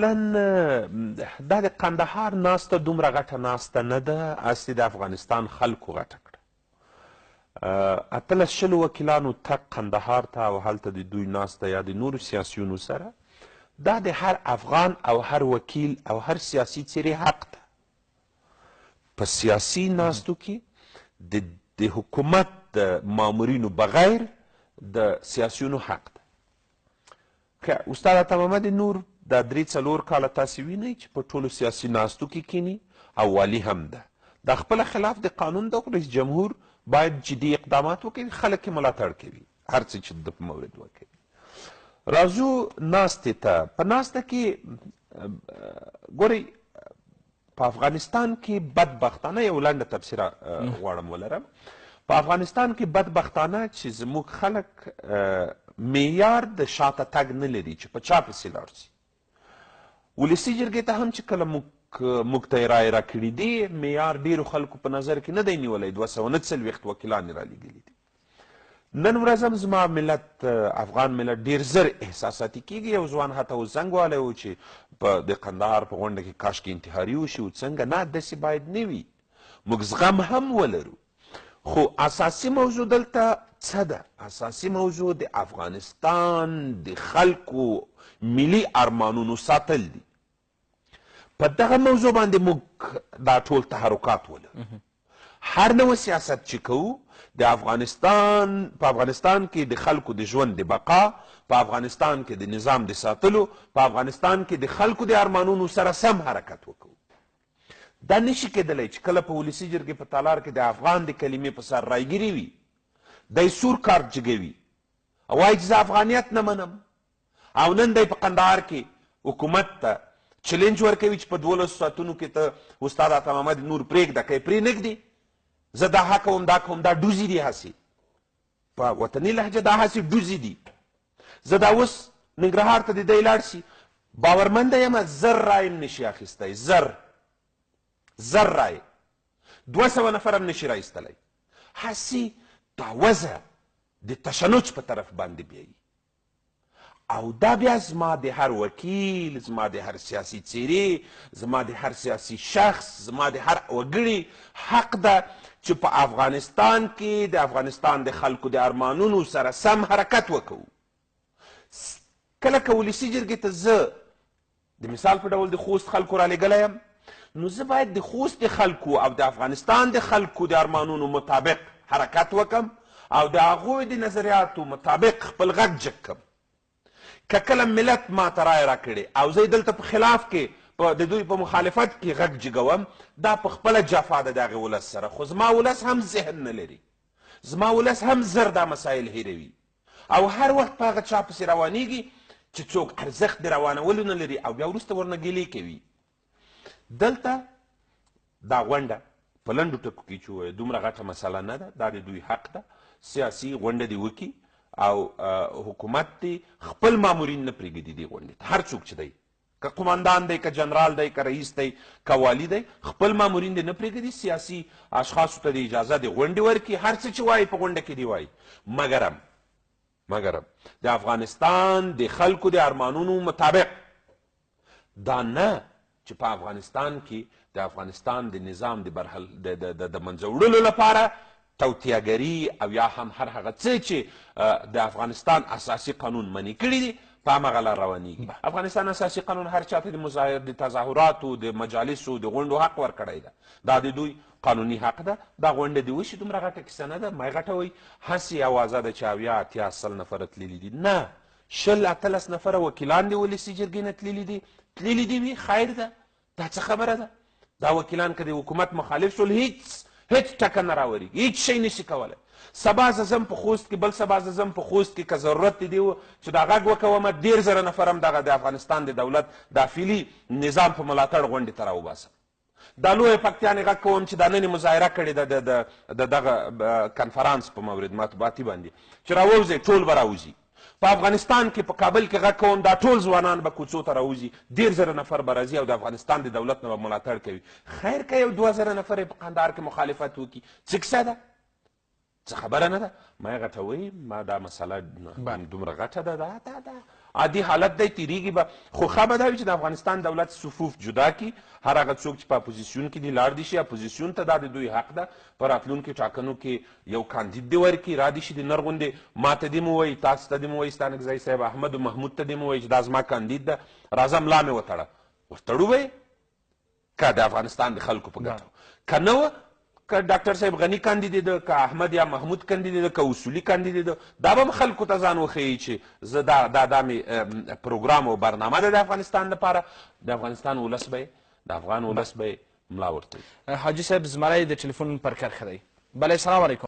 دا د قندهار ناسته دومره غټه ناسته نه ده، اصلي د افغانستان خلکو غټه کړه. 18 وکیلانو تګ قندهار ته او هلته د دوی ناسته یا د نورو سیاسیونو سره، دا د هر افغان او هر وکیل او هر سیاسي څیرې حق ده. په سیاسي ناستو کې د حکومت د مامورینو بغیر د سیاسیونو حق ده. که استاد عطا محمد نور دا 3-4 کاله تاسې وینئ چې په ټولو سیاسي ناستو کې کینی او والی هم ده. دا خپله خلاف د قانون ده. رئیس جمهور باید جدي اقدامات وکړي، خلک یې ملاتړ کوي هر څه چې د په مورد وکړي. راځو ناستې ته. په ناسته کې ګورئ په افغانستان کې بدبختانه یو لنډه تبصره غواړم ولرم. په افغانستان کې بدبختانه چې زموږ خلک معیار د شاته تګ نه لري چې په چا پسې لاړ شي. ولسي جرګې ته هم چې کله موږ ته یې رایې راکړي دي، معیار ډېرو خلکو په نظر کې نه دی نیولی. 249 وکیلان یې رالیږلي دي. نن ورځ هم زما ملت افغان ملت ډېر زر احساساتي کېږي. یو ځوان حتی اوس زنګ والی و چې د قندهار په غونډه کې کاشکې انتحاري وشي و څنګه. نه، داسې باید نه وي. موږ زغم هم ولرو، خو اساسي موضوع دلته څه ده؟ اساسي موضوع د افغانستان د خلکو ملي ارمانونو ساتل دي. په دغه موضوع باندې موږ دا ټول تحرکات ولرو. هر نوع سیاست چې کوو د افغانستان په افغانستان کې د خلکو د ژوند د بقا، په افغانستان کې د نظام د ساتلو، په افغانستان کې د خلکو د ارمانونو سره سم حرکت وکړو. دا نشي کېدلی چې کله په ولسي جرګې په تالار کې د افغان د کلمې په سر رایګیري وي، دی سور کارت جګوي او وایي چې زه افغانیت نه منم، او نن دی په قندهار کې حکومت ته چلنج ورکوي چې په 12 ساعتونو کې ته استاد عطا محمد نور پرېږده، که یې پرېنږدي زه دا ها کوم دا کوم. دا ډوزي دي، هسې په وطني لهجه دا هسې ډوزي دي. زه دا اوس ننګرهار ته د دی لاړ شي، باورمنده یم 1000 رایې هم نشي اخیستی. 1000 رایې 200 نفر هم نشي رایستلی. هسې دا وضع د تشنج په طرف باندې بیایي. او دا بیا زما د هر وکیل، زما د هر سیاسي څیرې، زما د هر سیاسي شخص، زما د هر وګړي حق ده چې په افغانستان کې د افغانستان د خلکو د ارمانونو سره سم حرکت وکړو. کله که ولسي جرګې ته زه د مثال په ډول د خوست خلکو رالیږلی یم، نو زه باید د خوست د خلکو او د افغانستان د خلکو د ارمانونو مطابق حرکت وکم او د هغوی د نظریاتو مطابق خپل غږ جګ کړم. که کله ملت ما ته رایې راکړې او زه دلته په خلاف کې د دوی په مخالفت کې غږ جګوم، دا په خپله جفا ده د هغې ولس سره. خو زما ولس هم ذهن نه لري، زما ولس هم زر دا مسایل هیروي او هر وخت په هغه چا پسې روانیږي چې څوک ارزښت د روانولو نه لري او بیا وروسته ورنه ګیلې کوي. دلته دا غونډه په لنډو ټکو کې چې ووایه دومره غټه مسله نه ده. دا د دوی حق ده، سیاسي غونډه دې وکړي او حکومت دې خپل مامورین نه پرېږدي دې غونډې ته. هر څوک چې دی، که قماندان دی، که جنرال دی، که رئیس دی، که والی دی، خپل مامورین دې نه پرېږدي. سیاسي اشخاصو ته د اجازه د غونډې ورکړي، هر څه چې وایي په غونډه کې دې وایي، مګرم د افغانستان د خلکو د ارمانونو مطابق. دا نه چې په افغانستان کې د افغانستان د نظام د منځه وړلو لپاره توطیهګري او یا هم هر هغه څه چې د افغانستان اساسي قانون منع کړي دي په همغه لار روانېږي. افغانستان اساسي قانون هر چاته د تظاهراتو، د مجالسو، د غونډو حق ورکړی ده. دا د دوی قانوني حق ده. دا غونډه دې وشي، دومره غټه کیسه نه ده. مه یې غټوئ. هسې اوازه ده چې 80 نفره تللي دي. نه، 18 نفره وکیلان د ولسي جرګې نه تللي دي وي، خیر ده. دا څه خبره ده؟ دا وکیلان که د حکومت مخالف شول هیڅ ټکه نه راورېږي، هیڅ شی نشي کولی. سبا زه ځم په خوست کې، بل سبا زه ځم په خوست کې، که ضرورت دی چې دا غږ وکومه 1,000 نفر هم دغه د افغانستان د دولت داخلي نظام په ملاتړ غونډې ته راوباسم. دا لویه پکتیانې غږ کوم چې دا نن یې مظاهره کړې ده د دغه کنفرانس په مورد مطبوعاتي باندې چې راووځئ، ټول به راوځي. په افغانستان کې په کابل کې غږ کوم، دا ټول ځوانان به کوڅو ته راوځي، 1,000 نفر به راځي او د افغانستان د دولت نه به ملاتړ کوي. خیر که یو 2,000 نفر یې په قندهار کې مخالفت وکړي، څه کیسه ده؟ څه خبره نه ده. ما یې غټوئ. ما دا مسله دومره غټه ده، دا عادي حالت دی تیریږي به خو ښه به دا وي چې د افغانستان دولت صفوف جدا کړي هر هغه څوک چې په اپوزیسیون کې دي لاړ دي شي اپوزیسیون ته دا د دوی حق ده په راتلونکي ټاکنو کې یو کاندید دې ورکړي را دي شي د نر غوندې ما ته دې مو وایي تاسو ته دې مو وایي ستانکزی صاحب احمد و محمود ته دې مو وایي چې دا زما کاندید ده راځه ملا مې وتړه ورتړو به یې که د افغانستان د خلکو په ګټه که نه وه که ډاکټر صاحب غني کاندید ده که احمد یا محمود کاندید ده که اصولي کاندید ده دا به هم خلکو ته ځان وښیي چې زه دا مې پروګرام او برنامه ده د افغانستان لپاره د افغانستان ولس به د افغان ولس به ملا ورته حاجي صاحب زمری د ټلیفون پر کرښه دی بله السلام علیکم